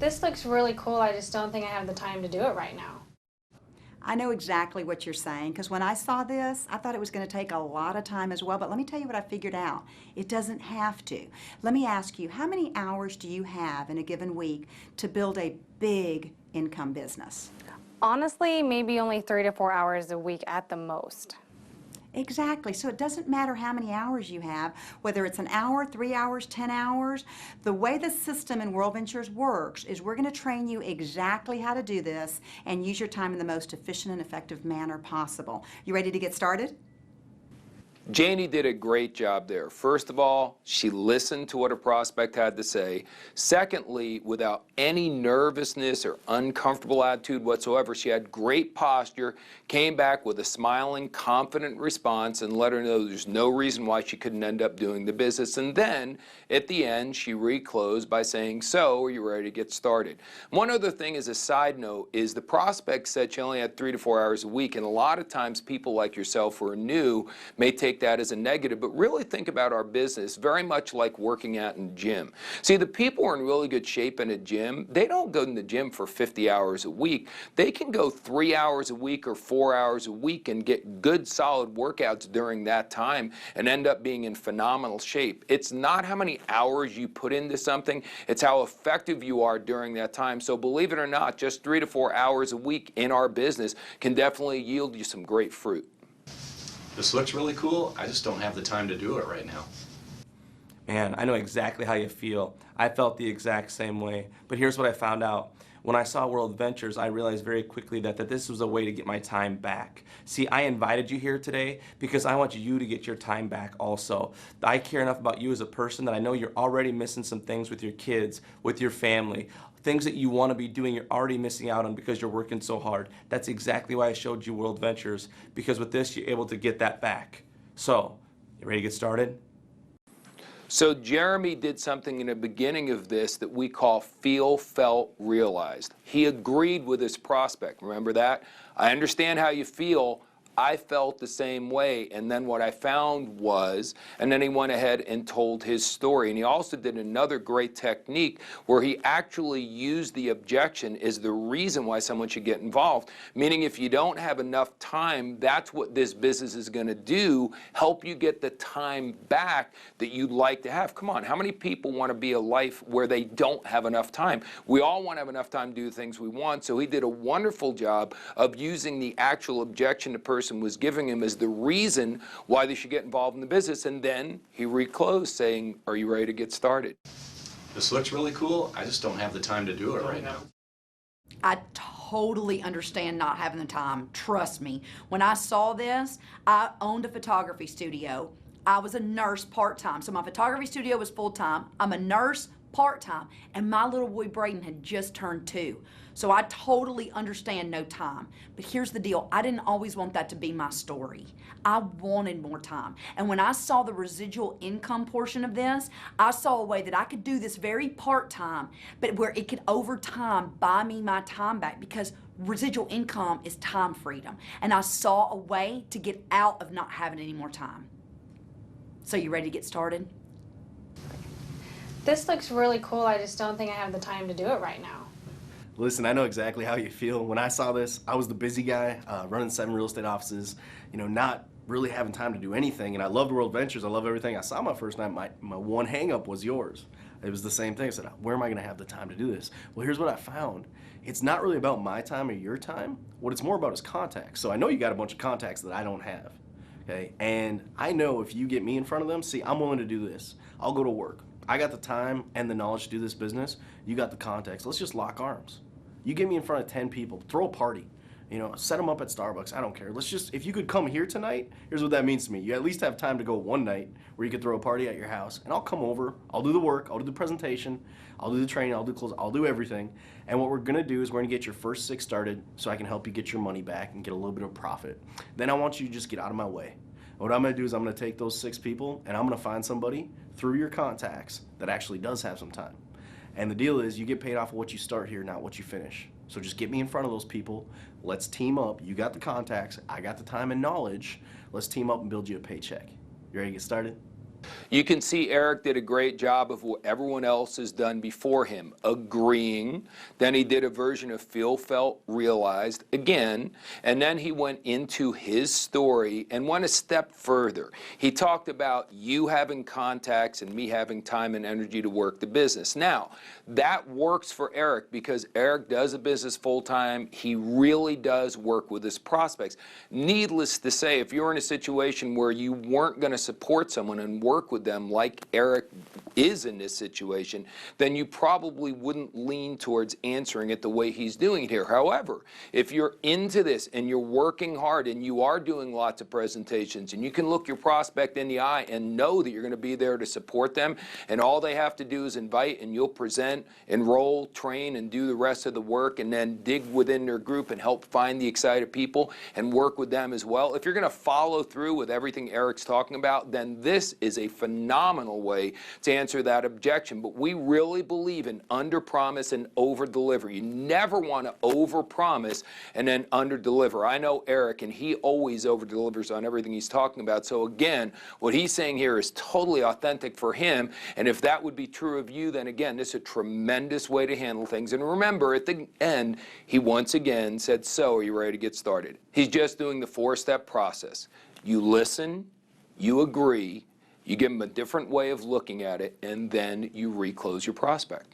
This looks really cool. I just don't think I have the time to do it right now. I know exactly what you're saying, because when I saw this, I thought it was going to take a lot of time as well, but let me tell you what I figured out. It doesn't have to. Let me ask you, how many hours do you have in a given week to build a big income business? Honestly, maybe only 3 to 4 hours a week at the most. Exactly. So it doesn't matter how many hours you have, whether it's an hour, 3 hours, 10 hours. The way the system in World Ventures works is we're going to train you exactly how to do this and use your time in the most efficient and effective manner possible. You ready to get started? Janie did a great job there. First of all, she listened to what a prospect had to say. Secondly, without any nervousness or uncomfortable attitude whatsoever, she had great posture, came back with a smiling, confident response, and let her know there's no reason why she couldn't end up doing the business. And then, at the end, she reclosed by saying, "So, are you ready to get started?" One other thing as a side note is the prospect said she only had 3 to 4 hours a week, and a lot of times people like yourself who are new may take that as a negative, but really think about our business very much like working out in gym. See, the people who are in really good shape in a gym, they don't go to the gym for 50 hours a week. They can go 3 hours a week or 4 hours a week and get good solid workouts during that time and end up being in phenomenal shape. It's not how many hours you put into something, it's how effective you are during that time. So believe it or not, just 3 to 4 hours a week in our business can definitely yield you some great fruit. This looks really cool, I just don't have the time to do it right now. Man, I know exactly how you feel. I felt the exact same way. But here's what I found out. When I saw World Ventures, I realized very quickly that this was a way to get my time back. See, I invited you here today because I want you to get your time back also. I care enough about you as a person that I know you're already missing some things with your kids, with your family. Things that you want to be doing, you're already missing out on because you're working so hard. That's exactly why I showed you World Ventures, because with this, you're able to get that back. So, you ready to get started? So Jeremy did something in the beginning of this that we call feel, felt, realized. He agreed with his prospect. Remember that? I understand how you feel. I felt the same way, and then what I found was, and then he went ahead and told his story. And he also did another great technique where he actually used the objection as the reason why someone should get involved. Meaning if you don't have enough time, that's what this business is going to do, help you get the time back that you'd like to have. Come on, how many people want to be a life where they don't have enough time? We all want to have enough time to do the things we want, so he did a wonderful job of using the actual objection the person was giving him as the reason why they should get involved in the business, and then he reclosed saying, "Are you ready to get started?" This looks really cool, I just don't have the time to do it right now. I totally understand not having the time. Trust me. When I saw this, I owned a photography studio. I was a nurse part-time. So my photography studio was full-time. I'm a nurse part-time. And my little boy Braden had just turned 2. So I totally understand no time. But here's the deal. I didn't always want that to be my story. I wanted more time. And when I saw the residual income portion of this, I saw a way that I could do this very part-time, but where it could over time buy me my time back, because residual income is time freedom. And I saw a way to get out of not having any more time. So you ready to get started? This looks really cool. I just don't think I have the time to do it right now. Listen, I know exactly how you feel. When I saw this, I was the busy guy, running 7 real estate offices, not really having time to do anything. And I loved World Ventures. I love everything I saw my first night. My one hang-up was yours. It was the same thing. I said, where am I going to have the time to do this? Well, here's what I found. It's not really about my time or your time. What it's more about is contacts. So I know you got a bunch of contacts that I don't have. Okay? And I know if you get me in front of them, see, I'm willing to do this. I'll go to work. I got the time and the knowledge to do this business. You got the contacts. Let's just lock arms. You get me in front of 10 people, throw a party. Set them up at Starbucks. I don't care. Let's just, if you could come here tonight, here's what that means to me. You at least have time to go one night where you could throw a party at your house, and I'll come over. I'll do the work. I'll do the presentation. I'll do the training. I'll do clothes. I'll do everything. And what we're gonna do is we're gonna get your first 6 started so I can help you get your money back and get a little bit of profit. Then I want you to just get out of my way. What I'm gonna do is I'm gonna take those 6 people and I'm gonna find somebody through your contacts that actually does have some time. And the deal is you get paid off of what you start here, not what you finish. So just get me in front of those people. Let's team up. You got the contacts. I got the time and knowledge. Let's team up and build you a paycheck. You ready to get started? You can see Eric did a great job of what everyone else has done before him, agreeing. Then he did a version of feel, felt, realized again, and then he went into his story and went a step further. He talked about you having contacts and me having time and energy to work the business. Now, that works for Eric because Eric does a business full-time. He really does work with his prospects. Needless to say, if you're in a situation where you weren't going to support someone and work with them like Eric is in this situation, then you probably wouldn't lean towards answering it the way he's doing it here. However, if you're into this and you're working hard and you are doing lots of presentations and you can look your prospect in the eye and know that you're going to be there to support them, and all they have to do is invite and you'll present, enroll, train, and do the rest of the work, and then dig within their group and help find the excited people and work with them as well. If you're going to follow through with everything Eric's talking about, then this is a phenomenal way to answer that objection. But we really believe in under-promise and over-deliver. You never want to over-promise and then under-deliver. I know Eric, and he always over-delivers on everything he's talking about. So again, what he's saying here is totally authentic for him. And if that would be true of you, then again, this is a tremendous way to handle things. And remember, at the end, he once again said, so are you ready to get started? He's just doing the four-step process. You listen, you agree, you give them a different way of looking at it, and then you reclose your prospect.